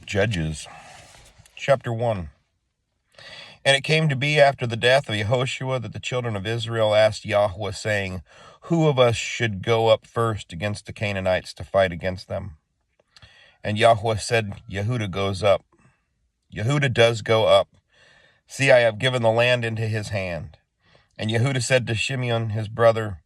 Judges, chapter 1. And it came to be after the death of Yehoshua that the children of Israel asked Yahweh, saying, Who of us should go up first against the Canaanites to fight against them? And Yahweh said, Yehudah goes up. Yehudah does go up. See, I have given the land into his hand. And Yehudah said to Shimeon his brother,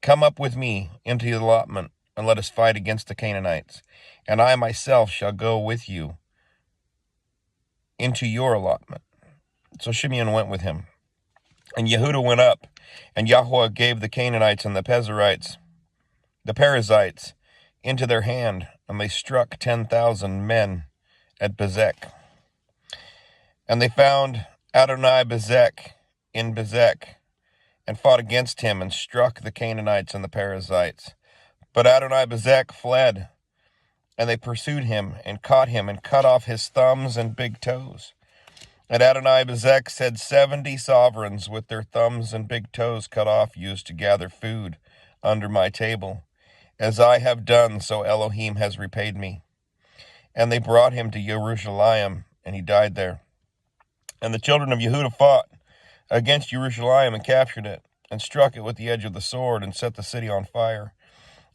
Come up with me into the allotment, and let us fight against the Canaanites. And I myself shall go with you into your allotment. So Shimeon went with him. And Yehudah went up, and Yahweh gave the Canaanites and the Perizzites into their hand, and they struck 10,000 men at Bezek. And they found Adoni-Bezek in Bezek, and fought against him, and struck the Canaanites and the Perizzites. But Adoni-Bezek fled, and they pursued him, and caught him, and cut off his thumbs and big toes. And Adoni-Bezek said, 70 sovereigns with their thumbs and big toes cut off used to gather food under my table. As I have done, so Elohim has repaid me. And they brought him to Jerusalem, and he died there. And the children of Yehudah fought against Jerusalem and captured it, and struck it with the edge of the sword, and set the city on fire.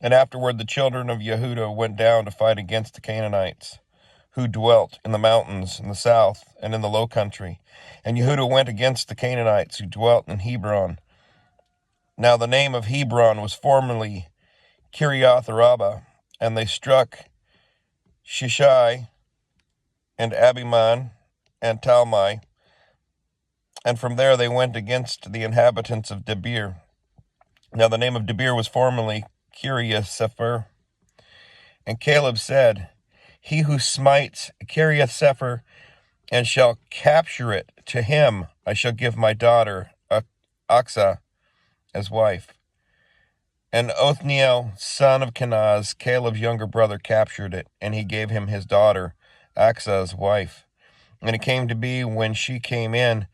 And afterward the children of Yehudah went down to fight against the Canaanites, who dwelt in the mountains in the south and in the low country. And Yehudah went against the Canaanites who dwelt in Hebron. Now the name of Hebron was formerly Kiriath-Arba, and they struck Shishai and Abiman and Talmai. And from there they went against the inhabitants of Debir. Now the name of Debir was formerly Kiriath-Sepher. And Caleb said, He who smites Kiriath-Sepher and shall capture it, to him I shall give my daughter Achsah as wife. And Othniel, son of Kenaz, Caleb's younger brother, captured it, and he gave him his daughter Achsah as wife. And it came to be, when she came in,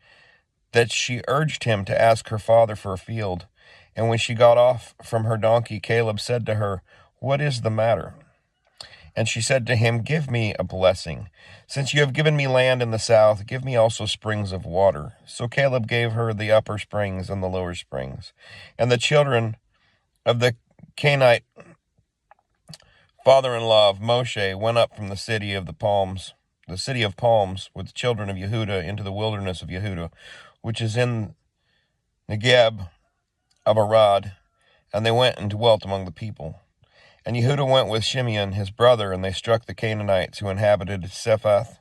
that she urged him to ask her father for a field. And when she got off from her donkey, Caleb said to her, What is the matter? And she said to him, Give me a blessing. Since you have given me land in the south, give me also springs of water. So Caleb gave her the upper springs and the lower springs. And the children of the Canaanite father-in-law of Moshe went up from the city of palms, with the children of Yehudah into the wilderness of Yehudah, which is in Negeb of Arad, and they went and dwelt among the people. And Yehudah went with Shimeon his brother, and they struck the Canaanites who inhabited Sephath,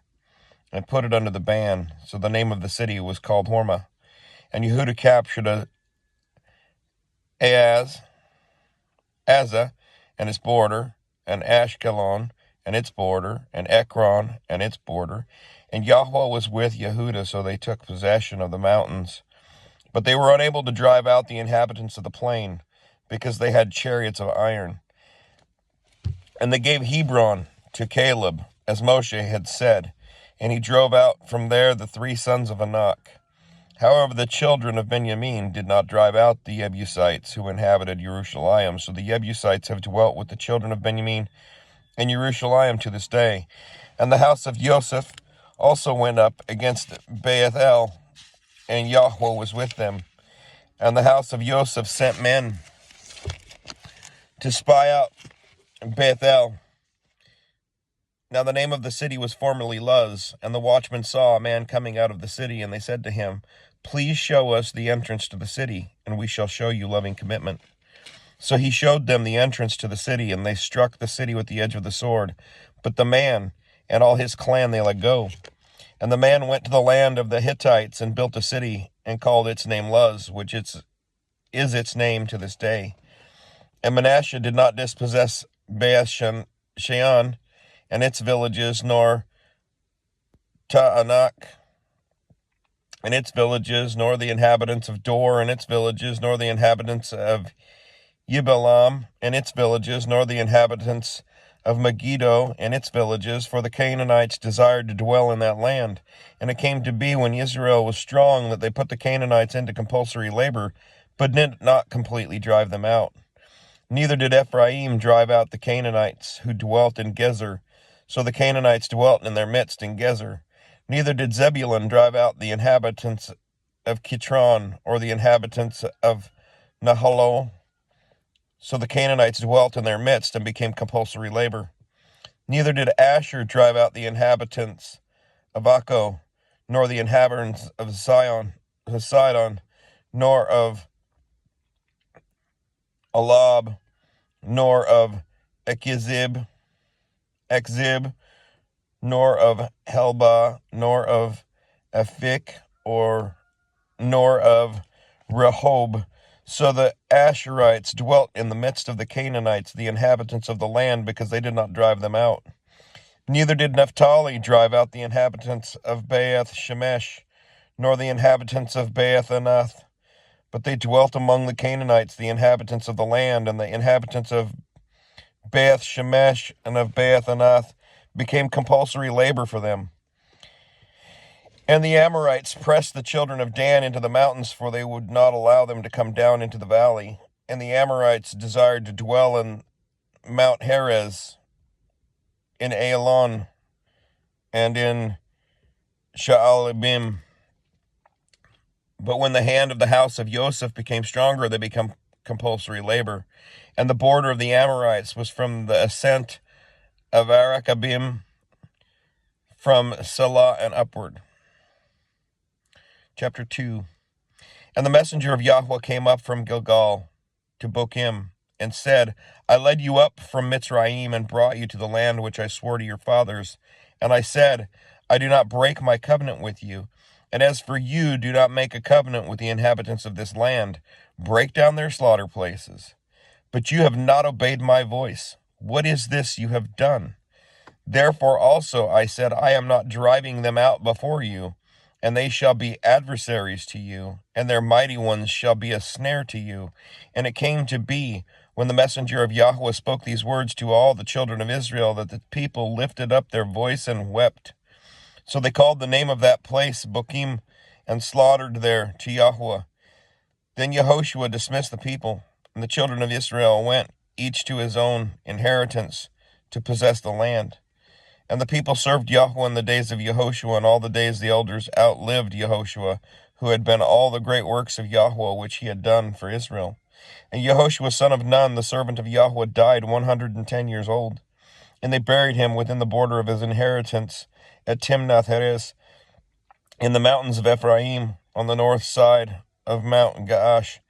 and put it under the ban. So the name of the city was called Hormah. And Yehudah captured Azah and its border, and Ashkelon and its border, and Ekron and its border. And Yahweh was with Yehudah, so they took possession of the mountains. But they were unable to drive out the inhabitants of the plain, because they had chariots of iron. And they gave Hebron to Caleb, as Moshe had said, and he drove out from there the 3 sons of Anak. However, the children of Benjamin did not drive out the Jebusites who inhabited Jerusalem, so the Jebusites have dwelt with the children of Benjamin in Jerusalem to this day. And the house of Joseph also went up against Bethel, and Yahweh was with them. And the house of Joseph sent men to spy out Bethel. Now the name of the city was formerly Luz, and the watchmen saw a man coming out of the city, and they said to him, Please show us the entrance to the city, and we shall show you loving commitment. So he showed them the entrance to the city, and they struck the city with the edge of the sword. But the man and all his clan they let go. And the man went to the land of the Hittites and built a city, and called its name Luz, which is its name to this day. And Manasseh did not dispossess Beth-shean and its villages, nor Ta'anak and its villages, nor the inhabitants of Dor and its villages, nor the inhabitants of Yibalam and its villages, nor the inhabitants of Megiddo and its villages, for the Canaanites desired to dwell in that land. And it came to be, when Israel was strong, that they put the Canaanites into compulsory labor, but did not completely drive them out. Neither did Ephraim drive out the Canaanites who dwelt in Gezer, So the Canaanites dwelt in their midst in Gezer. Neither did Zebulun drive out the inhabitants of Kitron, or the inhabitants of Nahalol. So the Canaanites dwelt in their midst and became compulsory labor. Neither did Asher drive out the inhabitants of Akko, nor the inhabitants of Sidon, nor of Alab, nor of Ekzib, nor of Helba, nor of Aphik, nor of Rehob. So the Asherites dwelt in the midst of the Canaanites, the inhabitants of the land, because they did not drive them out. Neither did Naphtali drive out the inhabitants of Beth Shemesh, nor the inhabitants of Beth Anath, but they dwelt among the Canaanites, the inhabitants of the land, and the inhabitants of Beth Shemesh and of Beth Anath became compulsory labor for them. And the Amorites pressed the children of Dan into the mountains, for they would not allow them to come down into the valley. And the Amorites desired to dwell in Mount Heres, in Aelon, and in Shaalbim. But when the hand of the house of Joseph became stronger, they became compulsory labor. And the border of the Amorites was from the ascent of Arakabim, from Selah and upward. Chapter 2. And the messenger of Yahweh came up from Gilgal to Bochim, and said, I led you up from Mitzrayim, and brought you to the land which I swore to your fathers. And I said, I do not break my covenant with you. And as for you, do not make a covenant with the inhabitants of this land. Break down their slaughter places. But you have not obeyed my voice. What is this you have done? Therefore also I said, I am not driving them out before you, and they shall be adversaries to you, and their mighty ones shall be a snare to you. And it came to be, when the messenger of Yahweh spoke these words to all the children of Israel, that the people lifted up their voice and wept. So they called the name of that place Bochim, and slaughtered there to Yahweh. Then Yehoshua dismissed the people, and the children of Israel went, each to his own inheritance, to possess the land. And the people served Yahweh in the days of Yehoshua, and all the days the elders outlived Yehoshua, who had been all the great works of Yahweh which he had done for Israel. And Yehoshua son of Nun, the servant of Yahweh, died 110 years old. And they buried him within the border of his inheritance at Timnath Heres, in the mountains of Ephraim, on the north side of Mount Gaash.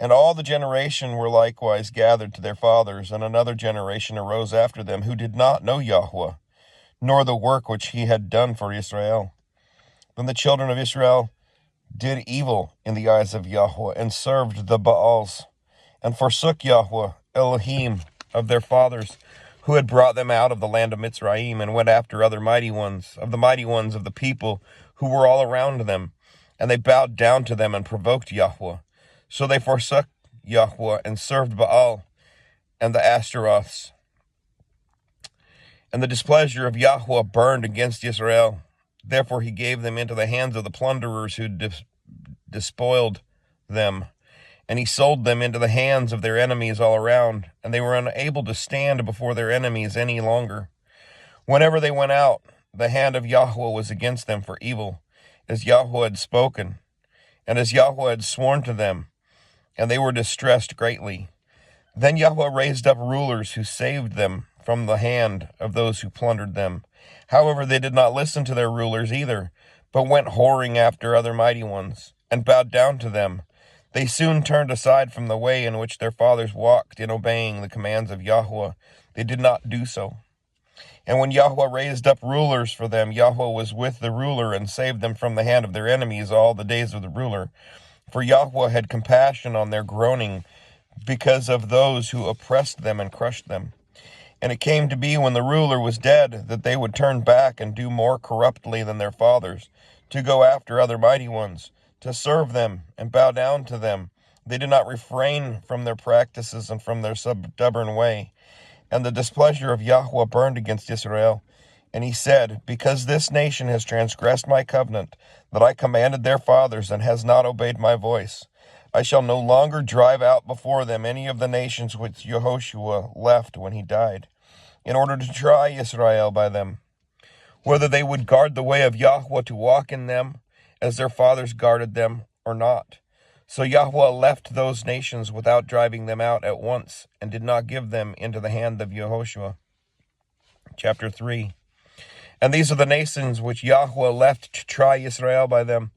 And all the generation were likewise gathered to their fathers, and another generation arose after them, who did not know Yahweh, nor the work which he had done for Israel. Then the children of Israel did evil in the eyes of Yahweh, and served the Baals, and forsook Yahweh, Elohim of their fathers, who had brought them out of the land of Mitzrayim, and went after other mighty ones of the people who were all around them. And they bowed down to them and provoked Yahweh. So they forsook Yahweh and served Baal and the Ashtaroths. And the displeasure of Yahweh burned against Israel. Therefore he gave them into the hands of the plunderers who despoiled them. And he sold them into the hands of their enemies all around, and they were unable to stand before their enemies any longer. Whenever they went out, the hand of Yahweh was against them for evil, as Yahweh had spoken, and as Yahweh had sworn to them, and they were distressed greatly. Then Yahweh raised up rulers who saved them from the hand of those who plundered them. However, they did not listen to their rulers either, but went whoring after other mighty ones, and bowed down to them. They soon turned aside from the way in which their fathers walked in obeying the commands of Yahweh. They did not do so. And when Yahweh raised up rulers for them, Yahweh was with the ruler and saved them from the hand of their enemies all the days of the ruler. For Yahweh had compassion on their groaning because of those who oppressed them and crushed them. And it came to be when the ruler was dead that they would turn back and do more corruptly than their fathers, to go after other mighty ones, to serve them and bow down to them. They did not refrain from their practices and from their stubborn way. And the displeasure of Yahweh burned against Israel. And he said, because this nation has transgressed my covenant that I commanded their fathers, and has not obeyed my voice, I shall no longer drive out before them any of the nations which Yehoshua left when he died. in order to try Israel by them, whether they would guard the way of Yahweh to walk in them, as their fathers guarded them, or not. So Yahweh left those nations without driving them out at once, and did not give them into the hand of Yehoshua. Chapter 3. And these are the nations which Yahweh left to try Israel by them,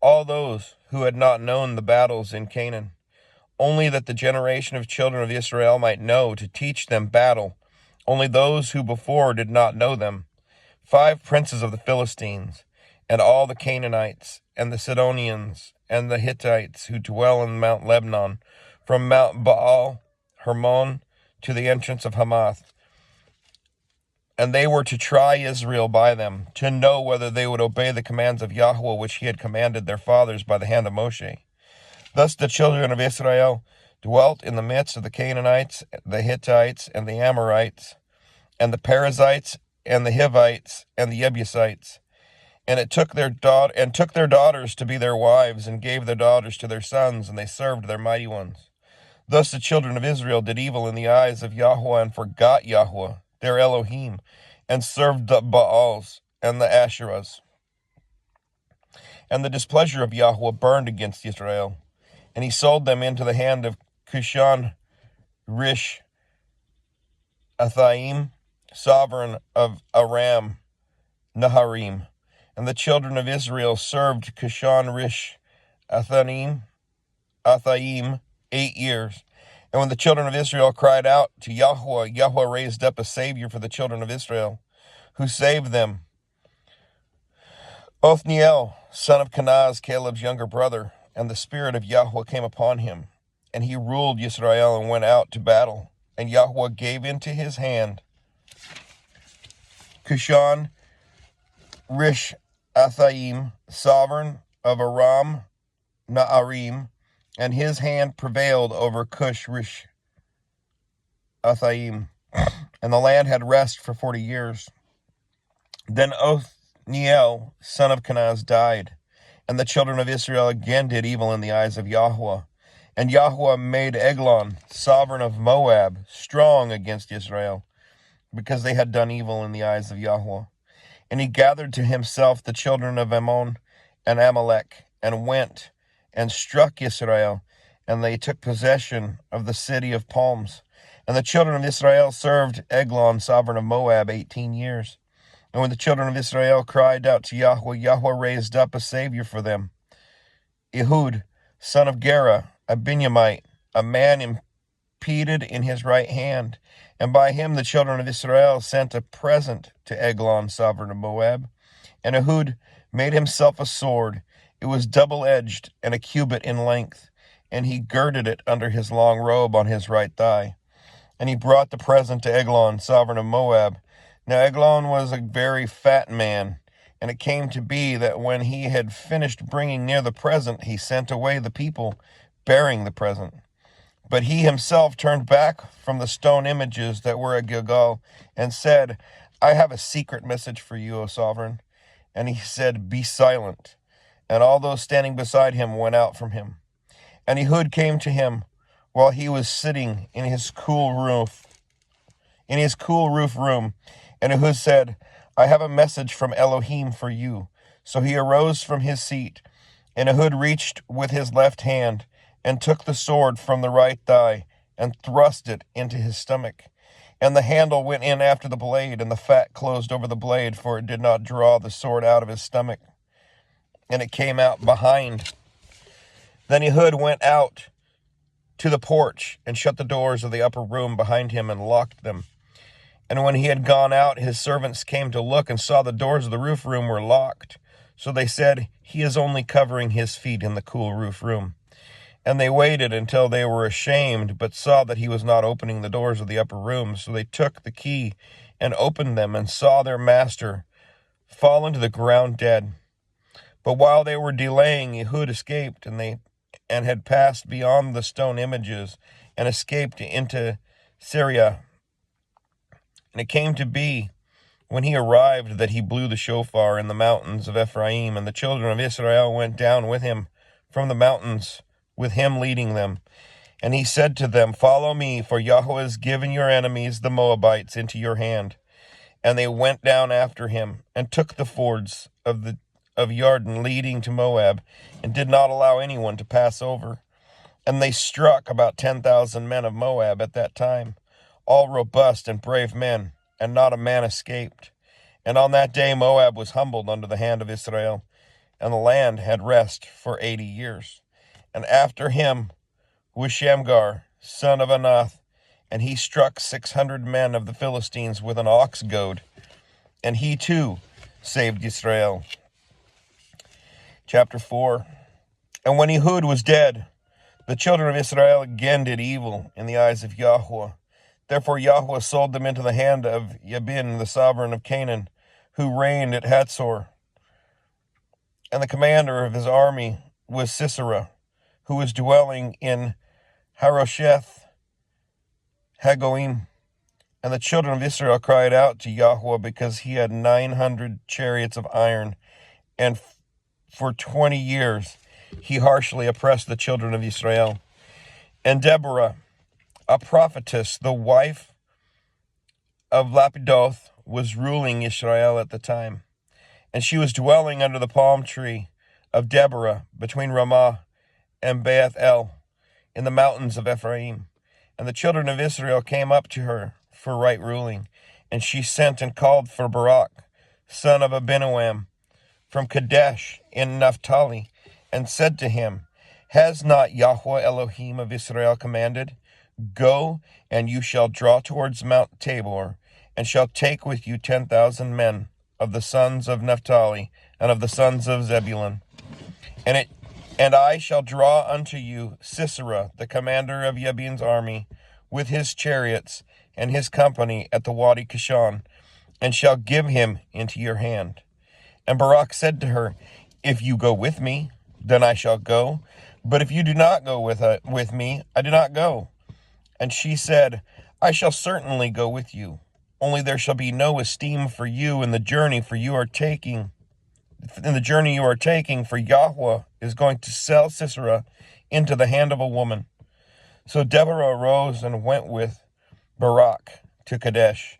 all those who had not known the battles in Canaan, only that the generation of children of Israel might know, to teach them battle, only those who before did not know them. 5 princes of the Philistines, and all the Canaanites, and the Sidonians, and the Hittites, who dwell in Mount Lebanon, from Mount Baal Hermon to the entrance of Hamath. And they were to try Israel by them, to know whether they would obey the commands of Yahweh which he had commanded their fathers by the hand of Moshe. Thus the children of Israel dwelt in the midst of the Canaanites, the Hittites, and the Amorites, and the Perizzites, and the Hivites, and the Jebusites. And took their daughters to be their wives, and gave their daughters to their sons, and they served their mighty ones. Thus the children of Israel did evil in the eyes of Yahweh, and forgot Yahweh, their Elohim, and served the Baals and the Asherahs. And the displeasure of Yahweh burned against Israel, and he sold them into the hand of Cushan Rish Athaim, sovereign of Aram Naharim. And the children of Israel served Cushan Rish Athaim 8 years. And when the children of Israel cried out to Yahweh, Yahweh raised up a Savior for the children of Israel, who saved them. Othniel, son of Kenaz, Caleb's younger brother, and the Spirit of Yahweh came upon him. And he ruled Israel and went out to battle. And Yahweh gave into his hand Cushan Rish Athaim, sovereign of Aram Naarim, and his hand prevailed over Cush Rish Athaim, and the land had rest for 40 years. Then Othniel, son of Kenaz, died, and the children of Israel again did evil in the eyes of Yahweh. And Yahweh made Eglon, sovereign of Moab, strong against Israel, because they had done evil in the eyes of Yahweh. And he gathered to himself the children of Ammon and Amalek, and went and struck Israel, and they took possession of the city of palms. And the children of Israel served Eglon, sovereign of Moab, 18 years. And when the children of Israel cried out to Yahweh, Yahweh raised up a Savior for them, Ehud, son of Gera, a Benjamite, a man impeded in his right hand. And by him the children of Israel sent a present to Eglon, sovereign of Moab. And Ehud made himself a sword. It was double-edged and a cubit in length, and he girded it under his long robe on his right thigh. And he brought the present to Eglon, sovereign of Moab. Now Eglon was a very fat man, and it came to be that when he had finished bringing near the present, he sent away the people bearing the present. But he himself turned back from the stone images that were at Gilgal, and said, I have a secret message for you, O sovereign. And he said, Be silent. And all those standing beside him went out from him. And Ehud came to him while he was sitting in his cool roof room. And Ehud said, I have a message from Elohim for you. So he arose from his seat, and Ehud reached with his left hand, and took the sword from the right thigh, and thrust it into his stomach. And the handle went in after the blade, and the fat closed over the blade, for it did not draw the sword out of his stomach. And it came out behind. Then Ehud went out to the porch, and shut the doors of the upper room behind him, and locked them. And when he had gone out, his servants came to look, and saw the doors of the roof room were locked. So they said, He is only covering his feet in the cool roof room. And they waited until they were ashamed, but saw that he was not opening the doors of the upper room. So they took the key and opened them, and saw their master fallen to the ground dead. But while they were delaying, Ehud escaped, and had passed beyond the stone images, and escaped into Syria. And it came to be, when he arrived, that he blew the shofar in the mountains of Ephraim, and the children of Israel went down with him from the mountains, with him leading them. And he said to them, "Follow me, for Yahweh has given your enemies, the Moabites, into your hand." And they went down after him, and took the fords of Jordan leading to Moab, and did not allow anyone to pass over. And they struck about 10,000 men of Moab at that time, all robust and brave men, and not a man escaped. And on that day Moab was humbled under the hand of Israel, and the land had rest for 80 years. And after him was Shamgar, son of Anath, and he struck 600 men of the Philistines with an ox goad, and he too saved Israel. Chapter 4. And when Ehud was dead, the children of Israel again did evil in the eyes of Yahweh. Therefore Yahweh sold them into the hand of Jabin, the sovereign of Canaan, who reigned at Hatzor. And the commander of his army was Sisera, who was dwelling in Harosheth Hagoim. And the children of Israel cried out to Yahweh because he had 900 chariots of iron, and for 20 years he harshly oppressed the children of Israel. And Deborah, a prophetess, the wife of Lapidoth, was ruling Israel at the time. And she was dwelling under the palm tree of Deborah between Ramah and Beth El in the mountains of Ephraim. And the children of Israel came up to her for right ruling. And she sent and called for Barak, son of Abinoam, from Kadesh in Naphtali, and said to him, "Has not Yahweh Elohim of Israel commanded? Go, and you shall draw towards Mount Tabor, and shall take with you 10,000 men of the sons of Naphtali and of the sons of Zebulun. And I shall draw unto you Sisera, the commander of Jabin's army, with his chariots and his company at the Wadi Kishon, and shall give him into your hand." And Barak said to her, "If you go with me, then I shall go. But if you do not go with me, I do not go." And she said, "I shall certainly go with you. Only there shall be no esteem for you in the journey you are taking, for Yahweh is going to sell Sisera into the hand of a woman." So Deborah arose and went with Barak to Kadesh.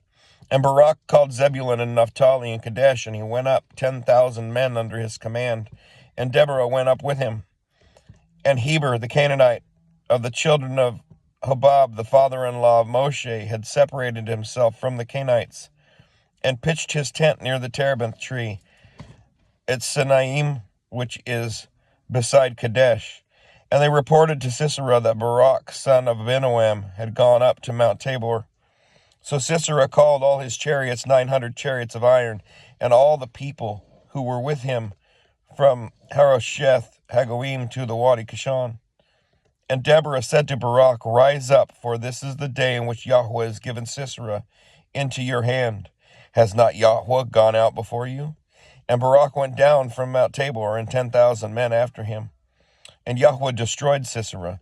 And Barak called Zebulun and Naphtali in Kadesh, and he went up 10,000 men under his command. And Deborah went up with him. And Heber the Canaanite of the children of Hobab, the father-in-law of Moshe, had separated himself from the Canaanites, and pitched his tent near the terebinth tree at Sinaim, which is beside Kadesh. And they reported to Sisera that Barak, son of Abinoam, had gone up to Mount Tabor. So Sisera called all his chariots, 900 chariots of iron, and all the people who were with him from Harosheth Hagoim to the Wadi Kishon. And Deborah said to Barak, "Rise up, for this is the day in which Yahweh has given Sisera into your hand. Has not Yahweh gone out before you?" And Barak went down from Mount Tabor, and 10,000 men after him. And Yahweh destroyed Sisera,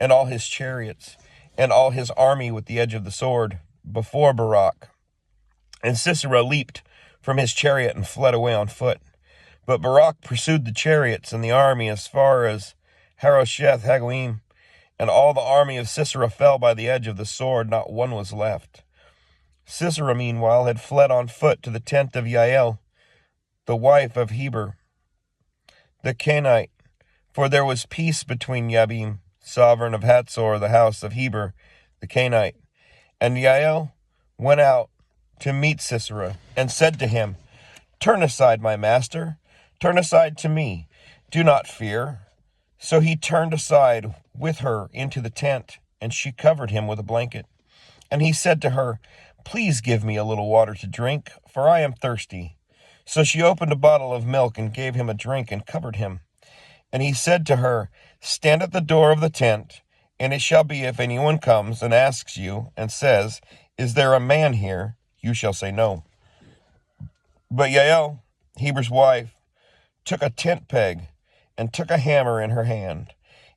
and all his chariots, and all his army with the edge of the sword, before Barak. And Sisera leaped from his chariot and fled away on foot. But Barak pursued the chariots and the army as far as Harosheth Hagoim, and all the army of Sisera fell by the edge of the sword, not one was left. Sisera, meanwhile, had fled on foot to the tent of Jael, the wife of Heber the Canaanite, for there was peace between Jabin, sovereign of Hatzor, the house of Heber the Canaanite. And Jael went out to meet Sisera, and said to him, "Turn aside, my master, turn aside to me, do not fear." So he turned aside with her into the tent, and she covered him with a blanket. And he said to her, "Please give me a little water to drink, for I am thirsty." So she opened a bottle of milk and gave him a drink and covered him. And he said to her, "Stand at the door of the tent, and it shall be if anyone comes and asks you and says, 'Is there a man here?' you shall say no." But Jael, Heber's wife, took a tent peg and took a hammer in her hand,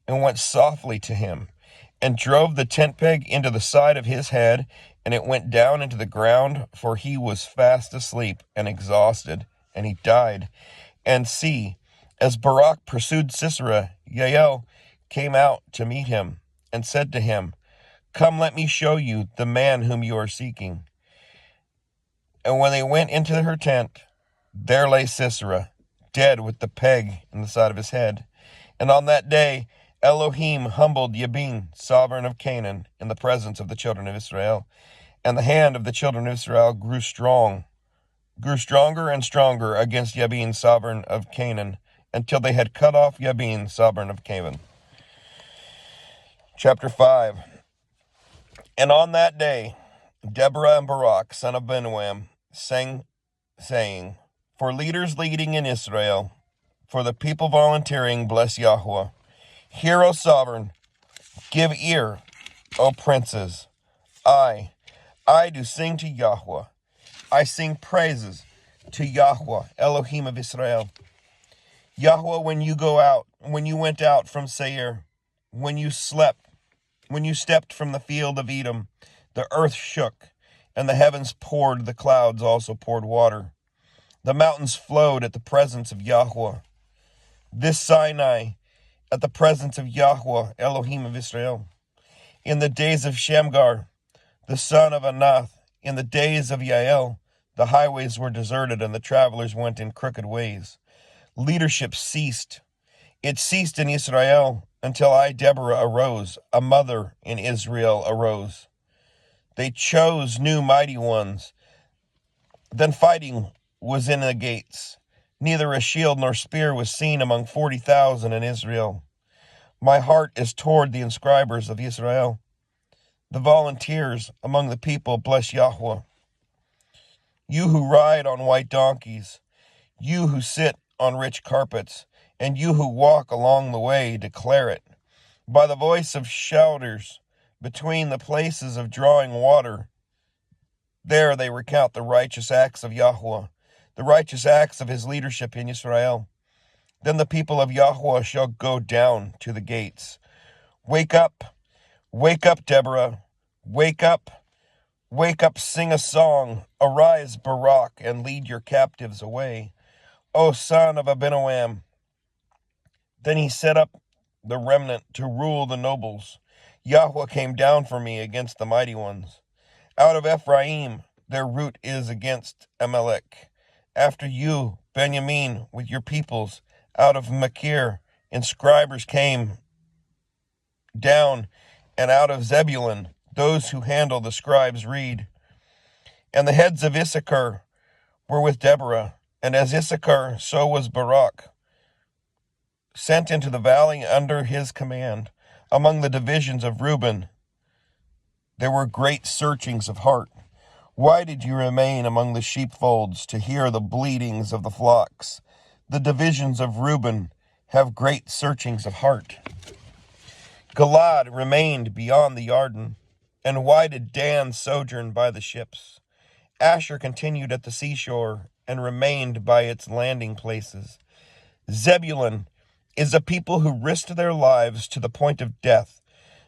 and went softly to him, and drove the tent peg into the side of his head, and it went down into the ground, for he was fast asleep and exhausted, and he died. And see, as Barak pursued Sisera, Jael came out to meet him, and said to him, "Come, let me show you the man whom you are seeking." And when they went into her tent, there lay Sisera, dead with the peg in the side of his head. And on that day Elohim humbled Jabin, sovereign of Canaan, in the presence of the children of Israel. And the hand of the children of Israel grew stronger and stronger against Jabin, sovereign of Canaan, until they had cut off Jabin, sovereign of Canaan. Chapter 5. And on that day Deborah and Barak, son of Abinoam, sang, saying, "For leaders leading in Israel, for the people volunteering, bless Yahweh. Hear, O sovereign, give ear, O princes. I do sing to Yahweh. I sing praises to Yahweh, Elohim of Israel. Yahweh, when you went out from Seir, when you stepped from the field of Edom, the earth shook, and the heavens poured, the clouds also poured water. The mountains flowed at the presence of Yahweh. This Sinai, at the presence of Yahweh, Elohim of Israel. In the days of Shamgar, the son of Anath, in the days of Yael, the highways were deserted and the travelers went in crooked ways. Leadership ceased. It ceased in Israel until I, Deborah, arose. A mother in Israel arose. They chose new mighty ones. Then fighting was in the gates. Neither a shield nor spear was seen among 40,000 in Israel. My heart is toward the inscribers of Israel. The volunteers among the people bless Yahweh. You who ride on white donkeys, you who sit on rich carpets, and you who walk along the way, declare it. By the voice of shouters, between the places of drawing water, there they recount the righteous acts of Yahweh, the righteous acts of his leadership in Israel. Then the people of Yahweh shall go down to the gates. Wake up, Deborah, wake up, sing a song. Arise, Barak, and lead your captives away, O son of Abinoam. Then he set up the remnant to rule the nobles. Yahweh came down for me against the mighty ones. Out of Ephraim their root is against Amalek. After you, Benjamin, with your peoples, out of Machir, inscribers came down, and out of Zebulun, those who handle the scribes read. And the heads of Issachar were with Deborah, and as Issachar, so was Barak, sent into the valley under his command. Among the divisions of Reuben, there were great searchings of heart. Why did you remain among the sheepfolds to hear the bleatings of the flocks? The divisions of Reuben have great searchings of heart. Gilad remained beyond the Jordan, and why did Dan sojourn by the ships? Asher continued at the seashore and remained by its landing places. Zebulun is a people who risked their lives to the point of death.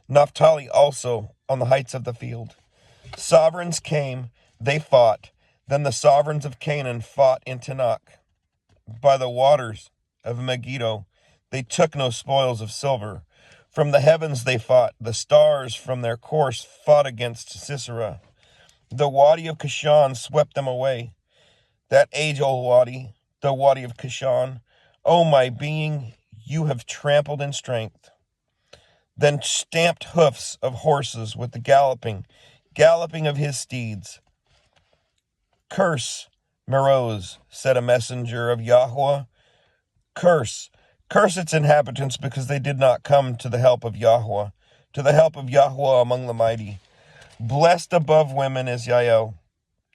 Naphtali also on the heights of the field. Sovereigns came, they fought. Then the sovereigns of Canaan fought in Tanakh. By the waters of Megiddo, they took no spoils of silver. From the heavens they fought. The stars from their course fought against Sisera. The Wadi of Kishon swept them away. That age-old Wadi, the Wadi of Kishon, O my being, you have trampled in strength. Then stamped hoofs of horses with the galloping of his steeds. Curse, Meroz, said a messenger of Yahweh. Curse its inhabitants, because they did not come to the help of Yahweh, among the mighty. Blessed above women is Yael,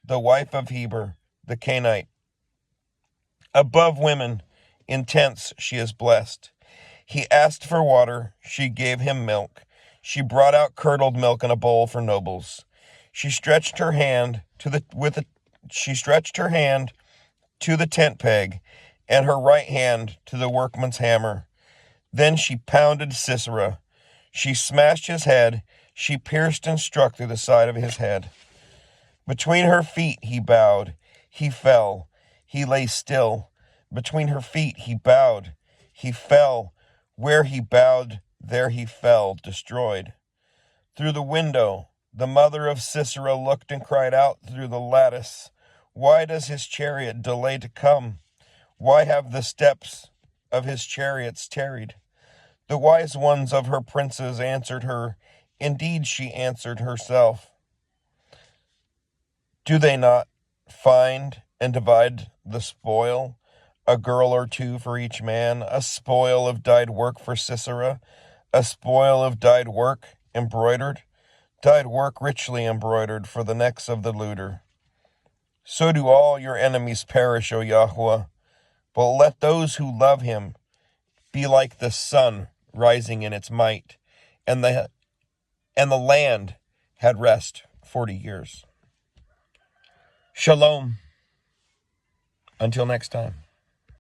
the wife of Heber, the Canaanite. Above women in tents she is blessed. He asked for water, she gave him milk. She brought out curdled milk in a bowl for nobles. She stretched her hand to the tent peg, and her right hand to the workman's hammer. Then she pounded Sisera. She smashed his head. She pierced and struck through the side of his head. Between her feet he bowed. He fell. He lay still. Between her feet he bowed. He fell. Where he bowed, There he fell, destroyed. Through the window, the mother of Sisera looked and cried out through the lattice, "Why does his chariot delay to come? Why have the steps of his chariots tarried?" The wise ones of her princes answered her. Indeed, she answered herself. Do they not find and divide the spoil? A girl or two for each man, a spoil of dyed work for Sisera, a spoil of dyed work embroidered, dyed work richly embroidered for the necks of the looter. So do all your enemies perish, O Yahweh, but let those who love him be like the sun rising in its might, and the land had rest 40 years. Shalom. Until next time.